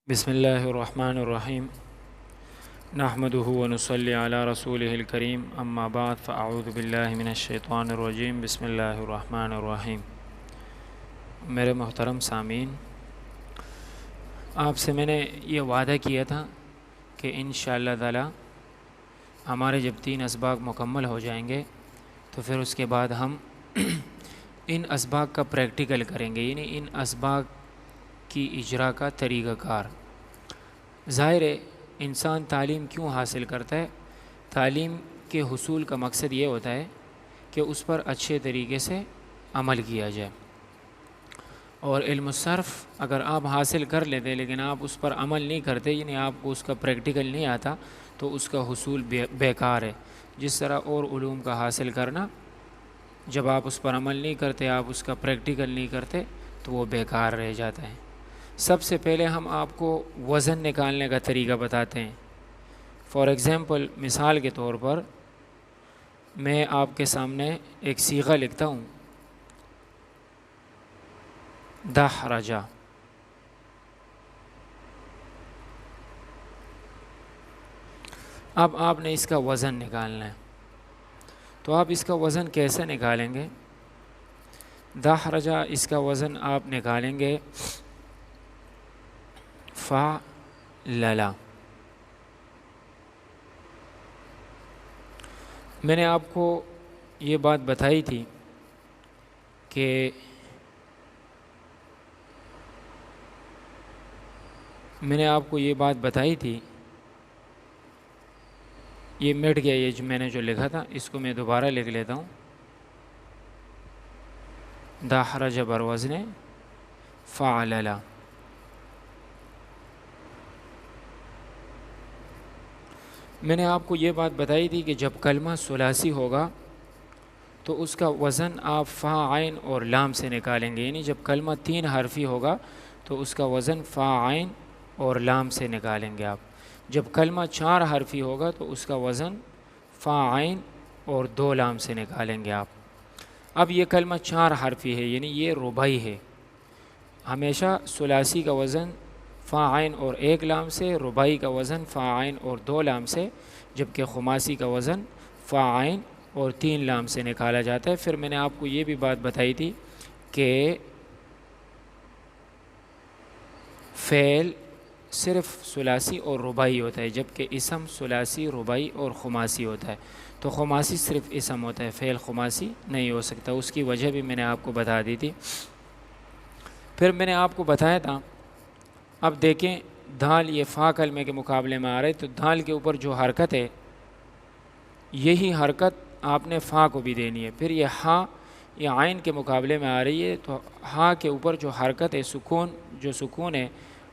بسم اللہ الرحمن الرحیم نحمدہ ونصلی علی رسولہ الکریم اما بعد فاعوذ باللہ من الشیطان الرجیم بسم اللہ الرحمن الرحیم۔ میرے محترم سامعین، آپ سے میں نے یہ وعدہ کیا تھا کہ انشاءاللہ تعالی ہمارے جب 3 اسباق مکمل ہو جائیں گے تو پھر اس کے بعد ہم ان اسباق کا پریکٹیکل کریں گے، یعنی ان اسباق کی اجرا کا طریقہ کار۔ ظاہر ہے انسان تعلیم کیوں حاصل کرتا ہے؟ تعلیم کے حصول کا مقصد یہ ہوتا ہے کہ اس پر اچھے طریقے سے عمل کیا جائے، اور علم الصرف اگر آپ حاصل کر لیتے لیکن آپ اس پر عمل نہیں کرتے، یعنی آپ کو اس کا پریکٹیکل نہیں آتا، تو اس کا حصول بیکار ہے۔ جس طرح اور علوم کا حاصل کرنا، جب آپ اس پر عمل نہیں کرتے، آپ اس کا پریکٹیکل نہیں کرتے، تو وہ بیکار رہ جاتا ہے۔ سب سے پہلے ہم آپ کو وزن نکالنے کا طریقہ بتاتے ہیں۔ فار ایگزامپل، مثال کے طور پر میں آپ کے سامنے ایک صیغہ لکھتا ہوں، دحرجہ۔ اب آپ نے اس کا وزن نکالنا ہے، تو آپ اس کا وزن کیسے نکالیں گے؟ دحرجہ، اس کا وزن آپ نکالیں گے فعللا۔ میں نے آپ کو یہ بات بتائی تھی کہ یہ مٹ گیا، یہ جو میں نے لکھا تھا اس کو میں دوبارہ لکھ لیتا ہوں۔ دحرج بر وزن فعللا۔ میں نے آپ کو یہ بات بتائی تھی کہ جب کلمہ ثلاثی ہوگا تو اس کا وزن آپ فا عین اور لام سے نکالیں گے، یعنی جب کلمہ 3 حرفی ہوگا تو اس کا وزن فا عین اور لام سے نکالیں گے آپ۔ جب کلمہ 4 حرفی ہوگا تو اس کا وزن فا عین اور 2 لام سے نکالیں گے آپ۔ اب یہ کلمہ 4 حرفی ہے، یعنی یہ رباعی ہے۔ ہمیشہ ثلاثی کا وزن فا عین اور 1 لام سے، رباعی کا وزن فا عین اور 2 لام سے، جبکہ خماسی کا وزن فا عین اور 3 لام سے نکالا جاتا ہے۔ پھر میں نے آپ کو یہ بھی بات بتائی تھی کہ فعل صرف ثلاثی اور رباعی ہوتا ہے، جبکہ اسم ثلاثی، رباعی اور خماسی ہوتا ہے۔ تو خماسی صرف اسم ہوتا ہے، فعل خماسی نہیں ہو سکتا۔ اس کی وجہ بھی میں نے آپ کو بتا دی تھی۔ پھر میں نے آپ کو بتایا تھا، اب دیکھیں دال یہ فا کلمے کے مقابلے میں آ رہے، تو دال کے اوپر جو حرکت ہے یہی حرکت آپ نے فا کو بھی دینی ہے۔ پھر یہ ہاں، یہ عین کے مقابلے میں آ رہی ہے، تو ہاں کے اوپر جو حرکت ہے، سکون ہے،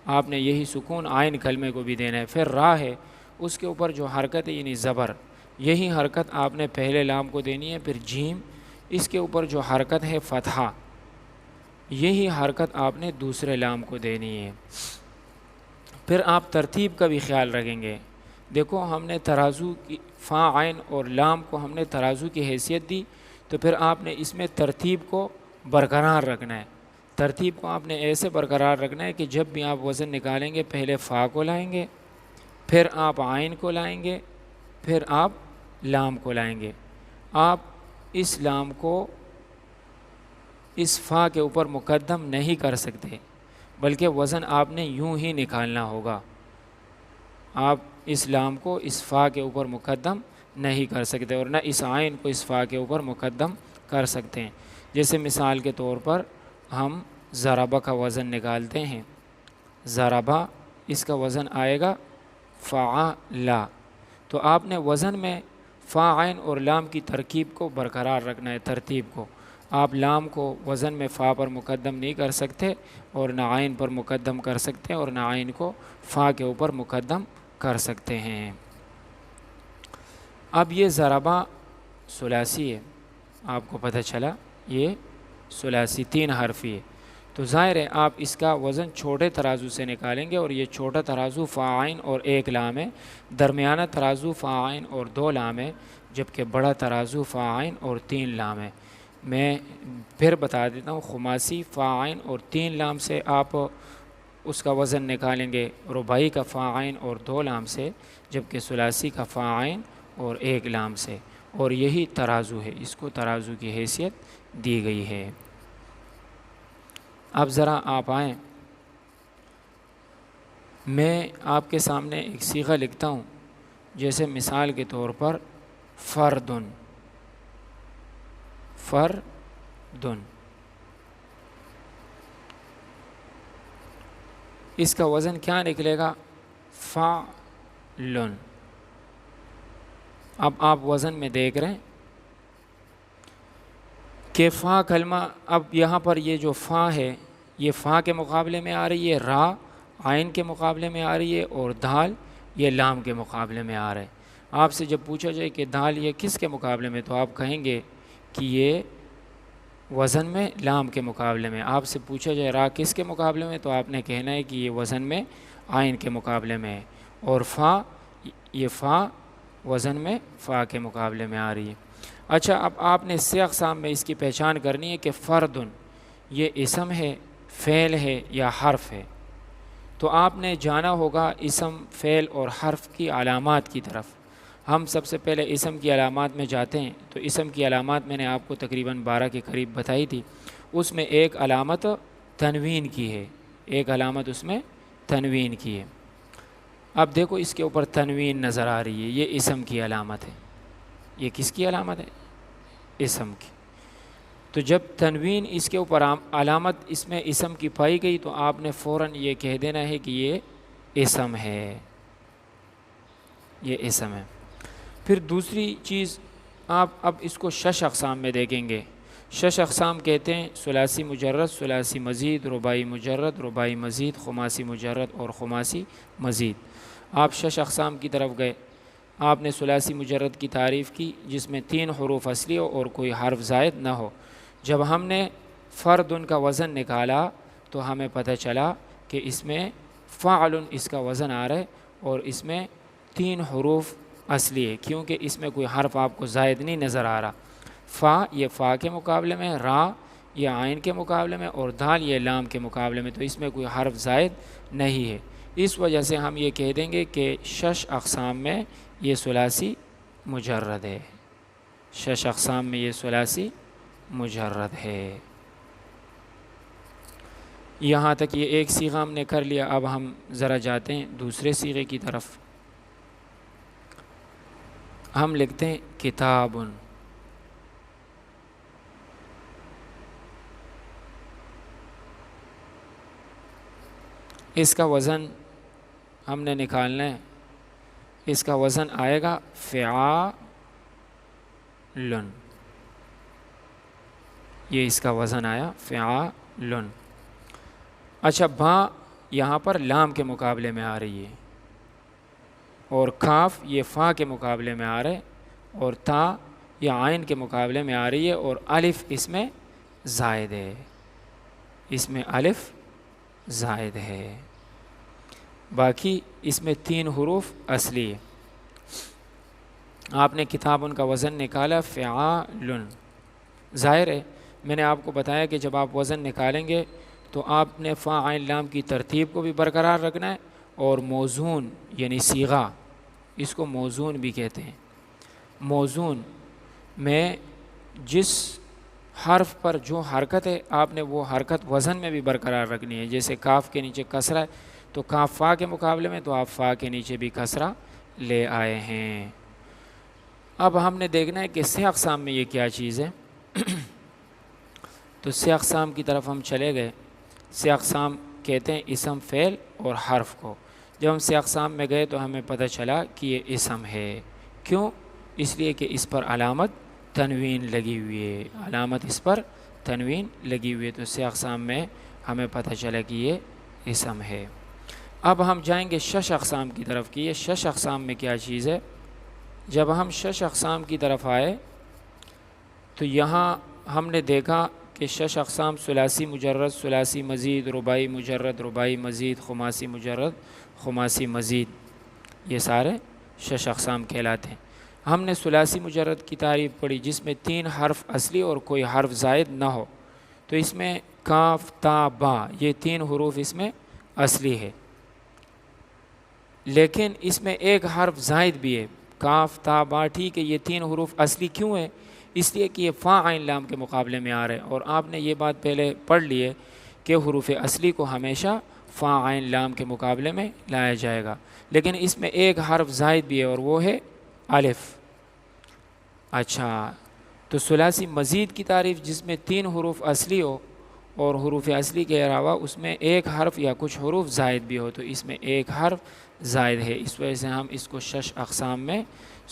آپ نے یہی سکون عین کلمے کو بھی دینا ہے۔ پھر را ہے، اس کے اوپر جو حرکت ہے یعنی زبر، یہی حرکت آپ نے پہلے لام کو دینی ہے۔ پھر جیم، اس کے اوپر جو حرکت ہے فتحہ، یہی حرکت آپ نے دوسرے لام کو دینی ہے۔ پھر آپ ترتیب کا بھی خیال رکھیں گے۔ دیکھو ہم نے ترازو کی فا عین اور لام کو ہم نے ترازو کی حیثیت دی، تو پھر آپ نے اس میں ترتیب کو برقرار رکھنا ہے۔ ترتیب کو آپ نے ایسے برقرار رکھنا ہے کہ جب بھی آپ وزن نکالیں گے پہلے فا کو لائیں گے، پھر آپ عین کو لائیں گے، پھر آپ لام کو لائیں گے۔ آپ اس لام کو اس فا کے اوپر مقدم نہیں کر سکتے، بلکہ وزن آپ نے یوں ہی نکالنا ہوگا۔ آپ اس لام کو اس فا کے اوپر مقدم نہیں کر سکتے، اور نہ اس عین کو اس فا کے اوپر مقدم کر سکتے ہیں۔ جیسے مثال کے طور پر ہم ضربہ کا وزن نکالتے ہیں، ضربہ، اس کا وزن آئے گا فعلا، تو آپ نے وزن میں فا عین اور لام کی ترکیب کو برقرار رکھنا ہے۔ ترتیب کو آپ لام کو وزن میں فا پر مقدم نہیں کر سکتے، اور نہ عین پر مقدم کر سکتے، اور نہ عین کو فا کے اوپر مقدم کر سکتے ہیں۔ اب یہ ضربہ ثلاثی ہے، آپ کو پتہ چلا یہ ثلاثی 3 حرفی ہے، تو ظاہر ہے آپ اس کا وزن چھوٹے ترازو سے نکالیں گے، اور یہ چھوٹا ترازو فا عین اور 1 لام ہے، درمیانہ ترازو فا عین اور 2 لام ہے، جبکہ بڑا ترازو فا عین اور 3 لام ہے۔ میں پھر بتا دیتا ہوں، خماسی فا عین اور 3 لام سے آپ اس کا وزن نکالیں گے رباعی کا فا عین اور 2 لام سے، جبکہ ثلاثی کا فا عین اور 1 لام سے، اور یہی ترازو ہے، اس کو ترازو کی حیثیت دی گئی ہے۔ اب ذرا آپ آئیں، میں آپ کے سامنے ایک صیغہ لکھتا ہوں، جیسے مثال کے طور پر فردن، فردن، اس کا وزن کیا نکلے گا؟ فعلن۔ اب آپ وزن میں دیکھ رہے ہیں کہ فا کلمہ، اب یہاں پر یہ جو فا ہے یہ فا کے مقابلے میں آ رہی ہے، را عین کے مقابلے میں آ رہی ہے، اور دال یہ لام کے مقابلے میں آ رہا ہے۔ آپ سے جب پوچھا جائے کہ دال یہ کس کے مقابلے میں، تو آپ کہیں گے کہ یہ وزن میں لام کے مقابلے میں۔ آپ سے پوچھا جائے را کس کے مقابلے میں، تو آپ نے کہنا ہے کہ یہ وزن میں عین کے مقابلے میں ہے، اور فا، یہ فا وزن میں فا کے مقابلے میں آ رہی ہے۔ اچھا، اب آپ نے 6 اقسام میں اس کی پہچان کرنی ہے کہ فردن یہ اسم ہے، فعل ہے یا حرف ہے۔ تو آپ نے جانا ہوگا اسم، فعل اور حرف کی علامات کی طرف۔ ہم سب سے پہلے اسم کی علامات میں جاتے ہیں، تو اسم کی علامات میں نے آپ کو تقریباً 12 کے قریب بتائی تھی۔ اس میں ایک علامت تنوین کی ہے، ایک علامت اس میں تنوین کی ہے۔ اب دیکھو اس کے اوپر تنوین نظر آ رہی ہے، یہ اسم کی علامت ہے۔ یہ کس کی علامت ہے؟ اسم کی۔ تو جب تنوین اس کے اوپر علامت اس میں اسم کی پائی گئی، تو آپ نے فوراً یہ کہہ دینا ہے کہ یہ اسم ہے، یہ اسم ہے۔ پھر دوسری چیز، آپ اب اس کو 6 اقسام میں دیکھیں گے۔ 6 اقسام کہتے ہیں ثلاثی مجرد، ثلاثی مزید، رباعی مجرد، رباعی مزید، خماسی مجرد اور خماسی مزید۔ آپ 6 اقسام کی طرف گئے، آپ نے ثلاثی مجرد کی تعریف کی جس میں 3 حروف اصلی ہو اور کوئی حرف زائد نہ ہو۔ جب ہم نے فردن کا وزن نکالا تو ہمیں پتہ چلا کہ اس میں فعلن اس کا وزن آ رہا ہے، اور اس میں 3 حروف اصلی ہے، کیونکہ اس میں کوئی حرف آپ کو زائد نہیں نظر آ رہا۔ فا یہ فا کے مقابلے میں، را یہ عین کے مقابلے میں، اور دال یہ لام کے مقابلے میں، تو اس میں کوئی حرف زائد نہیں ہے۔ اس وجہ سے ہم یہ کہہ دیں گے کہ 6 اقسام میں یہ ثلاثی مجرد ہے، 6 اقسام میں یہ ثلاثی مجرد ہے۔ یہاں تک یہ ایک صیغہ ہم نے کر لیا۔ اب ہم ذرا جاتے ہیں دوسرے صیغے کی طرف۔ ہم لکھتے ہیں کتابن۔ اس کا وزن ہم نے نکالنا ہے، اس کا وزن آئے گا فعالن، یہ اس کا وزن آیا فعالن۔ اچھا، با یہاں پر لام کے مقابلے میں آ رہی ہے، اور کاف یہ فا کے مقابلے میں آ رہا ہے، اور تا یہ عین کے مقابلے میں آ رہی ہے، اور الف اس میں زائد ہے، اس میں الف زائد ہے۔ باقی اس میں 3 حروف اصلی ہے۔ آپ نے کتابن کا وزن نکالا فعالن، ظاہر ہے میں نے آپ کو بتایا کہ جب آپ وزن نکالیں گے تو آپ نے فا عین لام کی ترتیب کو بھی برقرار رکھنا ہے، اور موزون یعنی صیغہ، اس کو موزون بھی کہتے ہیں۔ موزون میں جس حرف پر جو حرکت ہے آپ نے وہ حرکت وزن میں بھی برقرار رکھنی ہے۔ جیسے کاف کے نیچے کسرہ ہے تو کاف فا کے مقابلے میں، تو آپ فا کے نیچے بھی کسرہ لے آئے ہیں۔ اب ہم نے دیکھنا ہے کہ 6 اقسام میں یہ کیا چیز ہے۔ تو 6 اقسام کی طرف ہم چلے گئے۔ 6 اقسام کہتے ہیں اسم، فعل اور حرف کو۔ جب ہم 6 اقسام میں گئے تو ہمیں پتہ چلا کہ یہ اسم ہے۔ کیوں؟ اس لیے کہ اس پر علامت تنوین لگی ہوئی ہے، علامت اس پر تنوین لگی ہوئی ہے، تو 6 اقسام میں ہمیں پتہ چلا کہ یہ اسم ہے۔ اب ہم جائیں گے 6 اقسام کی طرف کہ یہ 6 اقسام میں کیا چیز ہے۔ جب ہم 6 اقسام کی طرف آئے تو یہاں ہم نے دیکھا کہ 6 اقسام ثلاثی مجرد، ثلاثی مزید، رباعی مجرد، رباعی مزید، خماسی مجرد، خماسی مزید، یہ سارے 6 اقسام کہلاتے ہیں۔ ہم نے ثلاثی مجرد کی تعریف پڑھی جس میں 3 حرف اصلی اور کوئی حرف زائد نہ ہو، تو اس میں کاف، تا، با یہ 3 حروف اس میں اصلی ہے، لیکن اس میں ایک حرف زائد بھی ہے، کاف تا با، ٹھیک ہے، یہ 3 حروف اصلی کیوں ہے؟ اس لیے کہ یہ فا عین لام کے مقابلے میں آ رہے ہیں، اور آپ نے یہ بات پہلے پڑھ لی ہے کہ حروف اصلی کو ہمیشہ فا عین لام کے مقابلے میں لایا جائے گا، لیکن اس میں ایک حرف زائد بھی ہے اور وہ ہے الف۔ اچھا، تو ثلاثی مزید کی تعریف جس میں 3 حروف اصلی ہو اور حروف اصلی کے علاوہ اس میں ایک حرف یا کچھ حروف زائد بھی ہو، تو اس میں ایک حرف زائد ہے، اس وجہ سے ہم اس کو 6 اقسام میں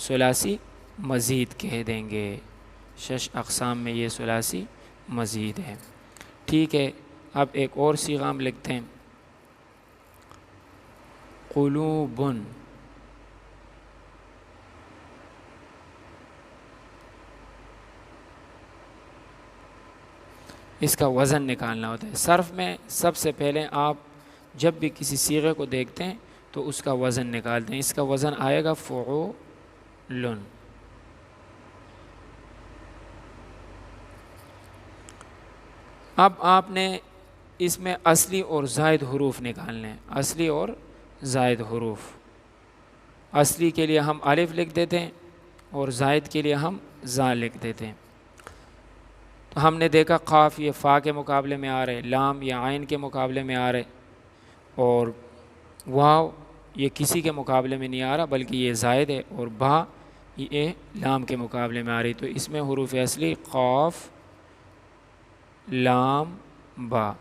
ثلاثی مزید کہہ دیں گے، 6 اقسام میں یہ ثلاثی مزید ہے۔ ٹھیک ہے، اب ایک اور صیغہ ہم لکھتے ہیں، قلوبن۔ اس کا وزن نکالنا ہوتا ہے۔ صرف میں سب سے پہلے آپ جب بھی کسی صیغے کو دیکھتے ہیں تو اس کا وزن نکالتے ہیں، اس کا وزن آئے گا فعولن۔ اب آپ نے اس میں اصلی اور زائد حروف نکالنے ہیں، اصلی اور زائد حروف۔ اصلی کے لیے ہم الف لکھ دیتے ہیں اور زائد کے لیے ہم زا لکھ دیتے ہیں۔ تو ہم نے دیکھا قاف یہ فا کے مقابلے میں آ رہے، لام یا عین کے مقابلے میں آ رہے، اور واو یہ کسی کے مقابلے میں نہیں آ رہا بلکہ یہ زائد ہے، اور با یہ لام کے مقابلے میں آ رہی۔ تو اس میں حروف اصلی قاف، لام، با،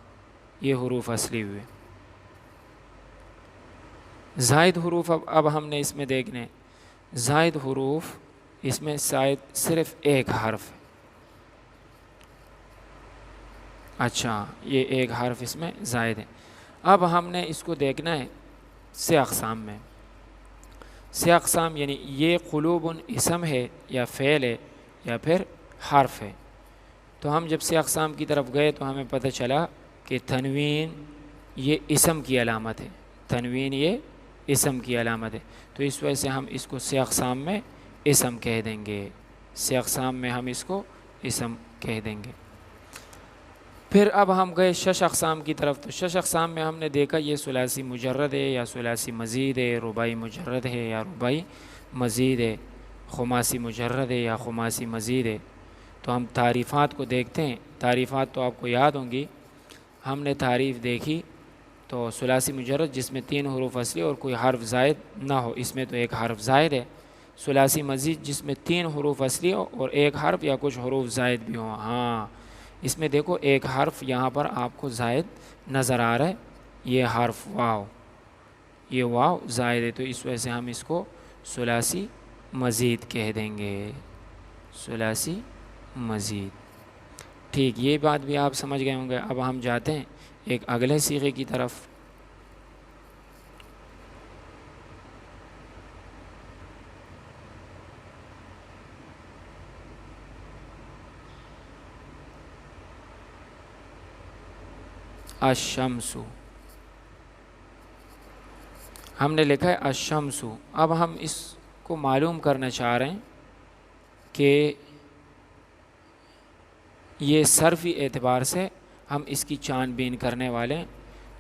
یہ حروف اصلی ہوئے۔ زائد حروف اب ہم نے اس میں دیکھنے، زائد حروف اس میں صرف ایک حرف ہے۔ اچھا، یہ ایک حرف اس میں زائد ہے۔ اب ہم نے اس کو دیکھنا ہے 6 اقسام میں۔ 6 اقسام یعنی یہ قلوبن اسم ہے یا فعل ہے یا پھر حرف ہے۔ تو ہم جب 6 اقسام کی طرف گئے تو ہمیں پتہ چلا کہ تنوین یہ اسم کی علامت ہے، تنوین یہ اسم کی علامت ہے، تو اس وجہ سے ہم اس کو 6 اقسام میں اسم کہہ دیں گے، 6 اقسام میں ہم اس کو اسم کہہ دیں گے۔ پھر اب ہم گئے 6 اقسام کی طرف، تو 6 اقسام میں ہم نے دیکھا یہ ثلاثی مجرد ہے یا ثلاثی مزید ہے، رباعی مجرد ہے یا رباعی مزید ہے، خماسی مجرد ہے یا خماسی مزید ہے۔ تو ہم تعریفات کو دیکھتے ہیں، تعریفات تو آپ کو یاد ہوں گی۔ ہم نے تعریف دیکھی تو ثلاثی مجرد جس میں 3 حروف اصلی اور کوئی حرف زائد نہ ہو، اس میں تو ایک حرف زائد ہے۔ ثلاثی مزید جس میں 3 حروف اصلی ہو اور ایک حرف یا کچھ حروف زائد بھی ہوں۔ ہاں، اس میں دیکھو ایک حرف یہاں پر آپ کو زائد نظر آ رہا ہے، یہ حرف واو، یہ واو زائد ہے، تو اس وجہ سے ہم اس کو ثلاثی مزید کہہ دیں گے، ثلاثی مزید۔ ٹھیک، یہ بات بھی آپ سمجھ گئے ہوں گے۔ اب ہم جاتے ہیں ایک اگلے صیغے کی طرف۔ الشمس، ہم نے لکھا ہے الشمس۔ اب ہم اس کو معلوم کرنا چاہ رہے ہیں کہ یہ صرفی اعتبار سے ہم اس کی چان بین کرنے والے ہیں،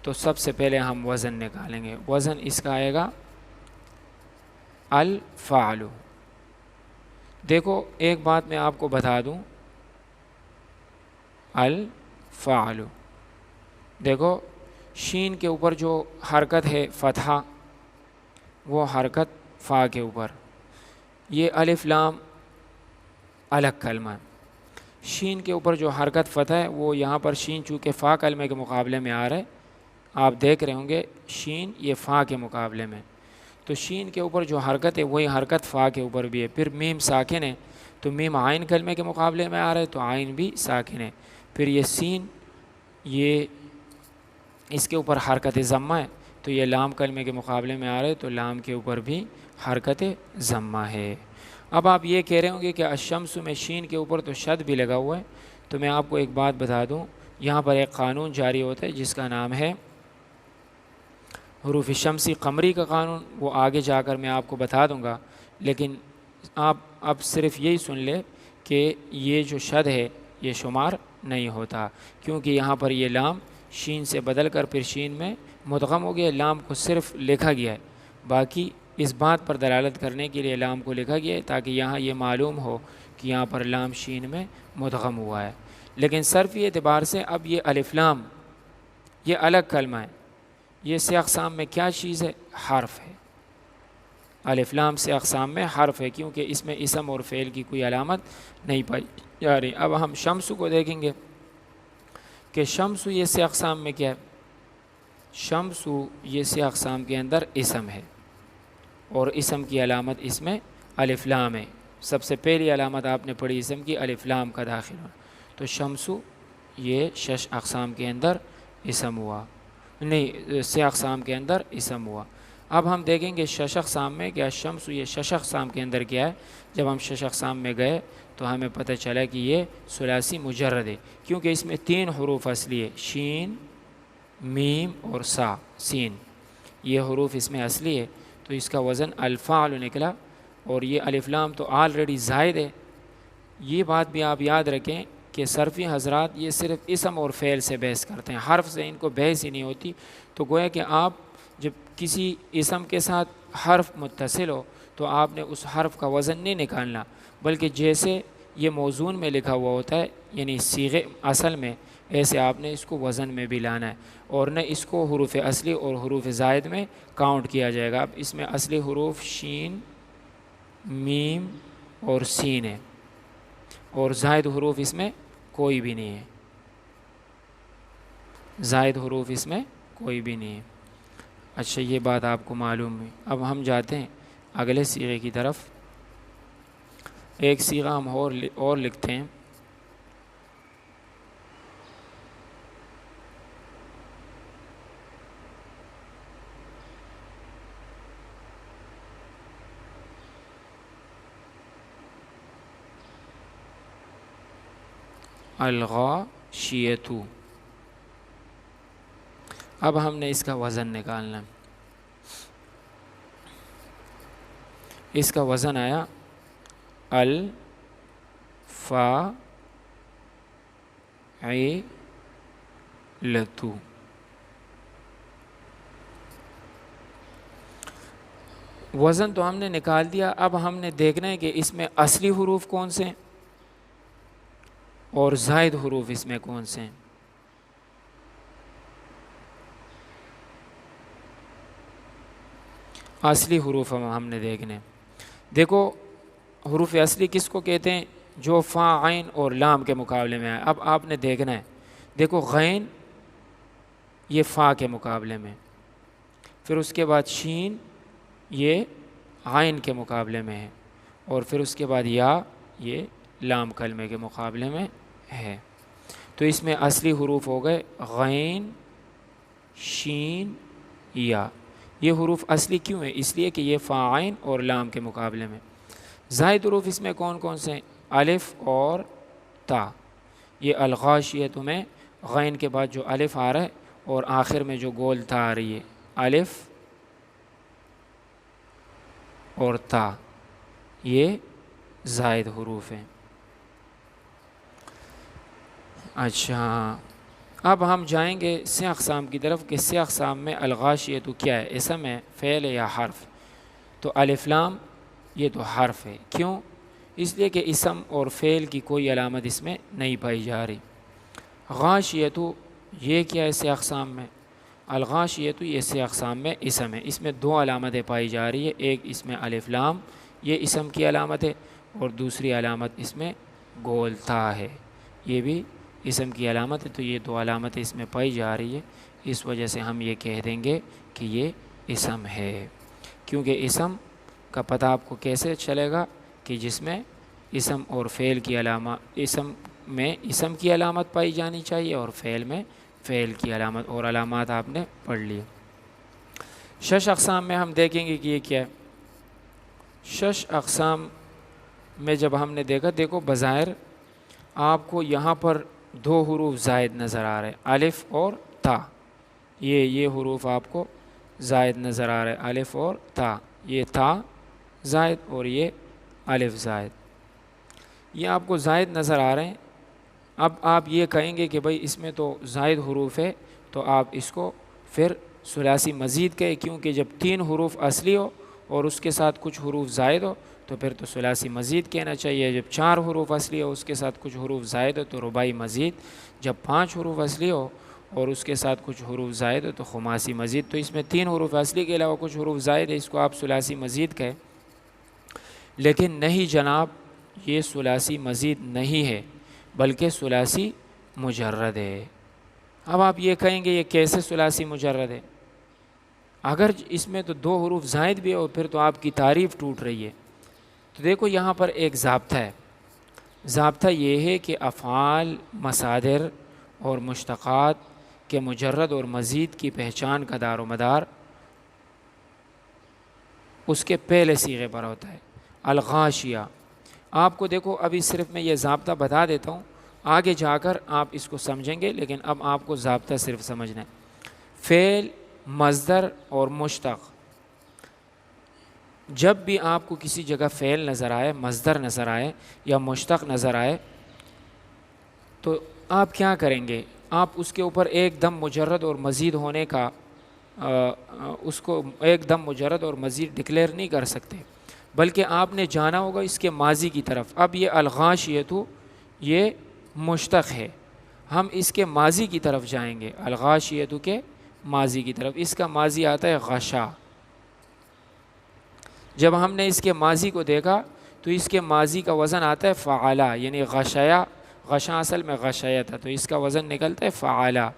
تو سب سے پہلے ہم وزن نکالیں گے۔ وزن اس کا آئے گا الفعل۔ دیکھو ایک بات میں آپ کو بتا دوں، الفعل، دیکھو شین کے اوپر جو حرکت ہے فتحہ، وہ حرکت فا کے اوپر، یہ الف لام الگ کلمہ ہے۔ شین کے اوپر جو حرکت فتح ہے وہ یہاں پر شین چونکہ فا کلمے کے مقابلے میں آ رہا ہے، آپ دیکھ رہے ہوں گے شین یہ فا کے مقابلے میں، تو شین کے اوپر جو حرکت ہے وہی حرکت فا کے اوپر بھی ہے۔ پھر میم ساکن ہے تو میم عین کلمے کے مقابلے میں آ رہا ہے تو عین بھی ساکن ہے۔ پھر یہ سین یہ اس کے اوپر حرکت ضمہ ہے تو یہ لام کلمے کے مقابلے میں آ رہا ہے تو لام کے اوپر بھی حرکت ضمہ ہے۔ اب آپ یہ کہہ رہے ہوں گے کہ الشمس میں شین کے اوپر تو شد بھی لگا ہوا ہے، تو میں آپ کو ایک بات بتا دوں، یہاں پر ایک قانون جاری ہوتا ہے جس کا نام ہے حروف شمسی قمری کا قانون، وہ آگے جا کر میں آپ کو بتا دوں گا، لیکن آپ اب صرف یہی سن لیں کہ یہ جو شد ہے یہ شمار نہیں ہوتا، کیونکہ یہاں پر یہ لام شین سے بدل کر پھر شین میں مدغم ہو گیا، لام کو صرف لکھا گیا ہے، باقی اس بات پر دلالت کرنے کے لیے لام کو لکھا گیا ہے تاکہ یہاں یہ معلوم ہو کہ یہاں پر لام شین میں مدغم ہوا ہے۔ لیکن صرفی اعتبار سے اب یہ الف لام یہ الگ کلمہ ہے، یہ سے اقسام میں کیا چیز ہے؟ حرف ہے۔ الف لام سے اقسام میں حرف ہے، کیونکہ اس میں اسم اور فعل کی کوئی علامت نہیں پائی جا رہی۔ اب ہم شمس کو دیکھیں گے کہ شمس یہ سے اقسام میں کیا ہے؟ شمس یہ سے اقسام کے اندر اسم ہے، اور اسم کی علامت اس میں الف لام ہے۔ سب سے پہلی علامت آپ نے پڑھی اسم کی، الف لام کا داخل ہونا، تو شمس یہ شش اقسام کے اندر اسم ہوا، نہیں سے اقسام کے اندر اسم ہوا۔ اب ہم دیکھیں گے شش اقسام میں کیا شمس یہ شش اقسام کے اندر کیا ہے۔ جب ہم شش اقسام میں گئے تو ہمیں پتہ چلا کہ یہ ثلاثی مجرد ہے، کیونکہ اس میں 3 حروف اصلی ہے، شین، میم اور سا، سین، یہ حروف اس میں اصلی ہے، تو اس کا وزن الفعل نکلا۔ اور یہ الف لام تو آلریڈی زائد ہے۔ یہ بات بھی آپ یاد رکھیں کہ صرفی حضرات یہ صرف اسم اور فعل سے بحث کرتے ہیں، حرف سے ان کو بحث ہی نہیں ہوتی۔ تو گویا کہ آپ جب کسی اسم کے ساتھ حرف متصل ہو تو آپ نے اس حرف کا وزن نہیں نکالنا، بلکہ جیسے یہ موزون میں لکھا ہوا ہوتا ہے یعنی صیغے اصل میں، ایسے آپ نے اس کو وزن میں بھی لانا ہے، اور نہ اس کو حروف اصلی اور حروف زائد میں کاؤنٹ کیا جائے گا۔ اب اس میں اصلی حروف شین، میم اور سین ہے، اور زائد حروف اس میں کوئی بھی نہیں ہے، زائد حروف اس میں کوئی بھی نہیں ہے۔ اچھا، یہ بات آپ کو معلوم ہے۔ اب ہم جاتے ہیں اگلے صیغے کی طرف۔ ایک صیغہ ہم اور لکھتے ہیں، الغاشیۃ۔ اب ہم نے اس کا وزن نکالنا، اس کا وزن آیا الفاعلۃ۔ وزن تو ہم نے نکال دیا، اب ہم نے دیکھنا ہے کہ اس میں اصلی حروف کون سے ہیں اور زائد حروف اس میں کون سے ہیں۔ اصلی حروف ہم نے دیکھنے، دیکھو حروف اصلی کس کو کہتے ہیں؟ جو فا، عین اور لام کے مقابلے میں ہے۔ اب آپ نے دیکھنا ہے، دیکھو غین یہ فا کے مقابلے میں، پھر اس کے بعد شین یہ عین کے مقابلے میں ہے، اور پھر اس کے بعد یا یہ لام کلمے کے مقابلے میں ہے۔ تو اس میں اصلی حروف ہو گئے غین، شین، یا۔ یہ حروف اصلی کیوں ہیں؟ اس لیے کہ یہ فا، عین اور لام کے مقابلے میں۔ زائد حروف اس میں کون کون سے ہیں؟ الف اور تا۔ یہ الغاشیۃ میں غین کے بعد جو الف آ رہا ہے اور آخر میں جو گول تا آ رہی ہے، الف اور تا، یہ زائد حروف ہیں۔ اچھا، اب ہم جائیں گے سے اقسام کی طرف کہ سے اقسام میں الغاشیۃ کیا ہے، اسم ہے، فعل ہے یا حرف؟ تو الف لام یہ تو حرف ہے، کیوں؟ اس لیے کہ اسم اور فعل کی کوئی علامت اس میں نہیں پائی جا رہی۔ غاشیۃ یہ کیا ہے سے اقسام میں؟ الغاشیۃ یہ سے اقسام میں اسم ہے، اس میں 2 علامتیں پائی جا رہی ہے، ایک اس میں الف لام یہ اسم کی علامت ہے، اور دوسری علامت اس میں گول تا ہے، یہ بھی اسم کی علامت ہے۔ تو یہ 2 علامتیں اس میں پائی جا رہی ہے، اس وجہ سے ہم یہ کہہ دیں گے کہ یہ اسم ہے۔ کیونکہ اسم کا پتہ آپ کو کیسے چلے گا کہ جس میں اسم اور فعل کی علامت، اسم میں اسم کی علامت پائی جانی چاہیے اور فعل میں فعل کی علامت، اور علامات آپ نے پڑھ لی۔ شش اقسام میں ہم دیکھیں گے کہ یہ کیا ہے۔ شش اقسام میں جب ہم نے دیکھا، دیکھو بظاہر آپ کو یہاں پر 2 حروف زائد نظر آ رہے ہیں، الف اور تا، یہ حروف آپ کو زائد نظر آ رہے ہیں، الف اور تا، یہ تا زائد اور یہ الف زائد، یہ آپ کو زائد نظر آ رہے ہیں۔ اب آپ یہ کہیں گے کہ بھائی اس میں تو زائد حروف ہے، تو آپ اس کو پھر ثلاثی مزید کہے کیونکہ جب 3 حروف اصلی ہو اور اس کے ساتھ کچھ حروف زائد ہو تو پھر تو ثلاثی مزید کہنا چاہیے. جب 4 حروف اصلی ہو اس کے ساتھ کچھ حروف زائد ہو تو رباعی مزید. جب 5 حروف اصلی ہو اور اس کے ساتھ کچھ حروف زائد ہو تو خماسی مزید. تو اس میں 3 حروف اصلی کے علاوہ کچھ حروف زائد ہے, اس کو آپ ثلاثی مزید کہیں. لیکن نہیں جناب, یہ ثلاثی مزید نہیں ہے بلکہ ثلاثی مجرد ہے. اب آپ یہ کہیں گے یہ کیسے ثلاثی مجرد ہے؟ اگر اس میں تو 2 حروف زائد بھی ہو پھر تو آپ کی تعریف ٹوٹ رہی ہے. تو دیکھو یہاں پر ایک ضابطہ ہے. ضابطہ یہ ہے کہ افعال, مصادر اور مشتقات کے مجرد اور مزید کی پہچان کا دار و مدار اس کے پہلے صیغے پر ہوتا ہے. الغاشیہ, آپ کو دیکھو ابھی صرف میں یہ ضابطہ بتا دیتا ہوں, آگے جا کر آپ اس کو سمجھیں گے, لیکن اب آپ کو ضابطہ صرف سمجھنا ہے. فعل, مصدر اور مشتق, جب بھی آپ کو کسی جگہ فعل نظر آئے, مصدر نظر آئے یا مشتق نظر آئے تو آپ کیا کریں گے؟ آپ اس کے اوپر ایک دم مجرد اور مزید ہونے کا اس کو ایک دم مجرد اور مزید ڈکلیئر نہیں کر سکتے, بلکہ آپ نے جانا ہوگا اس کے ماضی کی طرف. اب یہ الغاشیۃ یہ مشتق ہے, ہم اس کے ماضی کی طرف جائیں گے. الغاشیۃ کے ماضی کی طرف, اس کا ماضی آتا ہے غشا. جب ہم نے اس کے ماضی کو دیکھا تو اس کے ماضی کا وزن آتا ہے فعلا, یعنی غشیا. غشا اصل میں غشیا تھا تو اس کا وزن نکلتا ہے فعلا.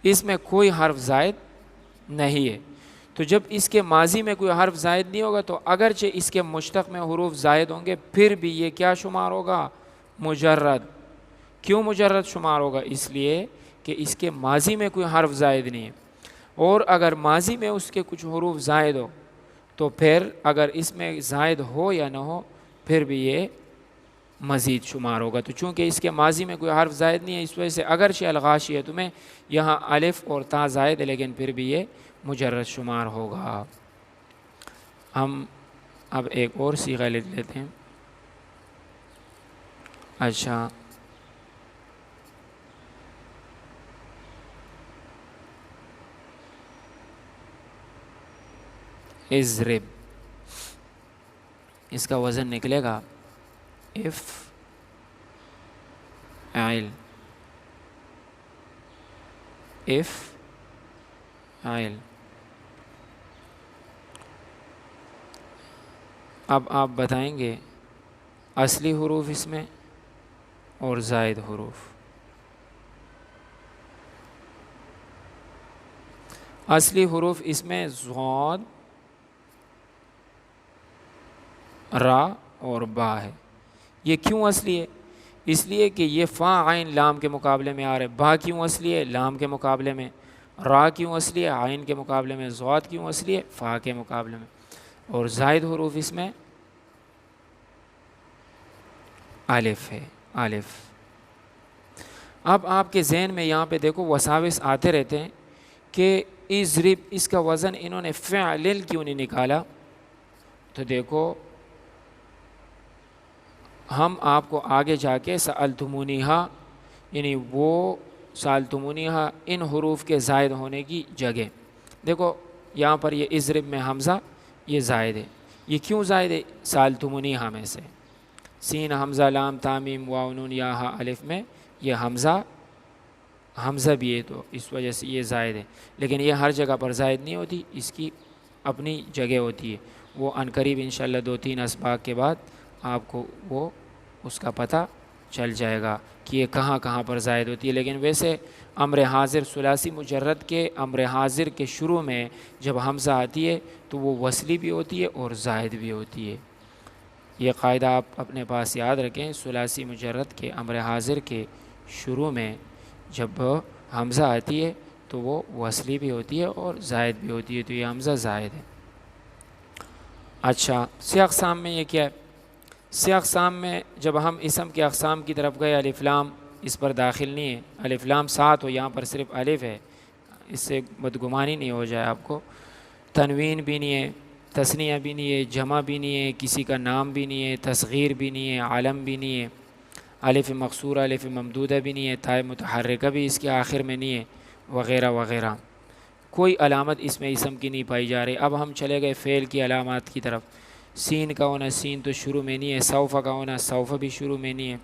اس میں کوئی حرف زائد نہیں ہے. تو جب اس کے ماضی میں کوئی حرف زائد نہیں ہوگا تو اگرچہ اس کے مشتق میں حروف زائد ہوں گے پھر بھی یہ کیا شمار ہوگا؟ مجرد. کیوں مجرد شمار ہوگا؟ اس لیے کہ اس کے ماضی میں کوئی حرف زائد نہیں ہے. اور اگر ماضی میں اس کے کچھ حروف زائد ہو تو پھر اگر اس میں زائد ہو یا نہ ہو پھر بھی یہ مزید شمار ہوگا. تو چونکہ اس کے ماضی میں کوئی حرف زائد نہیں ہے اس وجہ سے اگرچہ الغاشیۃ میں یہاں الف اور تا زائد ہے لیکن پھر بھی یہ مجرد شمار ہوگا. ہم اب ایک اور صیغہ لکھ لیتے ہیں. اچھا, اضرب, اس کا وزن نکلے گا افعل. افعل. اب آپ بتائیں گے اصلی حروف اس میں اور زائد حروف. اصلی حروف اس میں ضاد, را اور با ہے. یہ کیوں اصلی ہے؟ اس لیے کہ یہ فا عین لام کے مقابلے میں آ رہے. با کیوں اصلی ہے؟ لام کے مقابلے میں. را کیوں اصلی ہے؟ عین کے مقابلے میں. ضاد کیوں اصلی ہے؟ فا کے مقابلے میں. اور زائد حروف اس میں الف ہے, الف. اب آپ کے ذہن میں یہاں پہ دیکھو وساوس آتے رہتے ہیں کہ اضرب, اس کا وزن انہوں نے فعل کیوں نہیں نکالا؟ تو دیکھو ہم آپ کو آگے جا کے سألتمونیہا, یعنی وہ سألتمونیہا ان حروف کے زائد ہونے کی جگہ. دیکھو یہاں پر یہ اضرب میں حمزہ یہ زائد ہے. یہ کیوں زائد ہے؟ سألتمونیہا میں سے سین حمزہ لام تامیم واو نون یا ہا الف میں یہ حمزہ بھی ہے تو اس وجہ سے یہ زائد ہے. لیکن یہ ہر جگہ پر زائد نہیں ہوتی, اس کی اپنی جگہ ہوتی ہے. وہ عنقریب انشاءاللہ 2-3 اسباق کے بعد آپ کو وہ اس کا پتہ چل جائے گا کہ یہ کہاں کہاں پر زائد ہوتی ہے. لیکن ویسے امر حاضر ثلاثی مجرد کے امر حاضر کے شروع میں جب حمزہ آتی ہے تو وہ وصلی بھی ہوتی ہے اور زائد بھی ہوتی ہے. یہ قاعدہ آپ اپنے پاس یاد رکھیں. ثلاثی مجرد کے امر حاضر کے شروع میں جب حمزہ آتی ہے تو وہ وصلی بھی ہوتی ہے اور زائد بھی ہوتی ہے. تو یہ حمزہ زائد ہے. اچھا, سی اقسام میں یہ کیا ہے؟ سی اقسام میں جب ہم اسم کے اقسام کی طرف گئے, الف لام اس پر داخل نہیں ہے. الف لام 7 ہو, یہاں پر صرف الف ہے, اس سے بدگمانی نہیں ہو جائے آپ کو. تنوین بھی نہیں ہے, تثنیہ بھی نہیں ہے, جمع بھی نہیں ہے, کسی کا نام بھی نہیں ہے, تصغیر بھی نہیں ہے, علم بھی نہیں ہے, الف مقصورہ الف ممدودہ بھی نہیں ہے, تاء متحرکہ بھی اس کے آخر میں نہیں ہے, وغیرہ وغیرہ. کوئی علامت اس میں اسم کی نہیں پائی جا رہی۔ اب ہم چلے گئے فعل کی علامات کی طرف۔ سین کا ہونا، سین تو شروع میں نہیں ہے۔ سوف کا ہونا، سوف بھی شروع میں نہیں ہے۔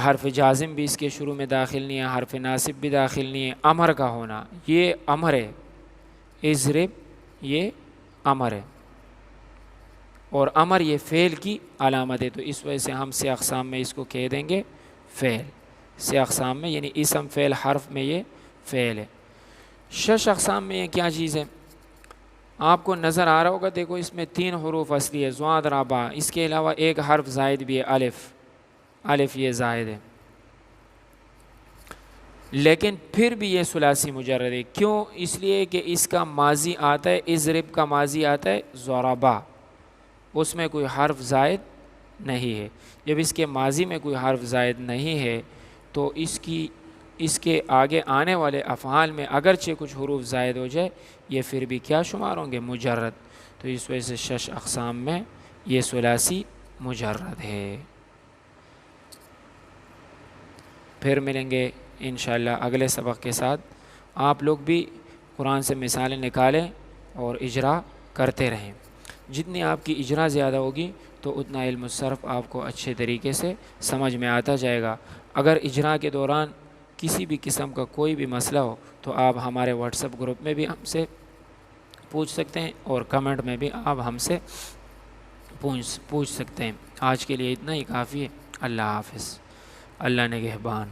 حرف جازم بھی اس کے شروع میں داخل نہیں ہے، حرف ناصب بھی داخل نہیں ہے۔ امر کا ہونا، یہ امر ہے، اضرب یہ امر ہے، اور امر یہ فعل کی علامت ہے، تو اس وجہ سے ہم سے اقسام میں اس کو کہہ دیں گے فعل۔ سے اقسام میں یعنی اسم فعل حرف میں یہ فعل ہے۔ شش اقسام میں یہ کیا چیز ہے؟ آپ کو نظر آ رہا ہوگا، دیکھو اس میں 3 حروف اصلی ہے، ضاد را با، اس کے علاوہ ایک حرف زائد بھی ہے، الف۔ الف یہ زائد ہے، لیکن پھر بھی یہ ثلاثی مجرد ہے۔ کیوں؟ اس لیے کہ اس کا ماضی آتا ہے، اضرب کا ماضی آتا ہے ضربا، اس میں کوئی حرف زائد نہیں ہے۔ جب اس کے ماضی میں کوئی حرف زائد نہیں ہے تو اس کے آگے آنے والے افعال میں اگرچہ کچھ حروف زائد ہو جائے، یہ پھر بھی کیا شمار ہوں گے؟ مجرد۔ تو اس وجہ سے 6 اقسام میں یہ ثلاثی مجرد ہے۔ پھر ملیں گے انشاءاللہ اگلے سبق کے ساتھ۔ آپ لوگ بھی قرآن سے مثالیں نکالیں اور اجرا کرتے رہیں۔ جتنی آپ کی اجرا زیادہ ہوگی تو اتنا علم الصرف آپ کو اچھے طریقے سے سمجھ میں آتا جائے گا۔ اگر اجرا کے دوران کسی بھی قسم کا کوئی بھی مسئلہ ہو تو آپ ہمارے واٹس ایپ گروپ میں بھی ہم سے پوچھ سکتے ہیں، اور کمنٹ میں بھی آپ ہم سے پوچھ سکتے ہیں۔ آج کے لیے اتنا ہی کافی ہے۔ اللہ حافظ۔ اللہ نگہبان۔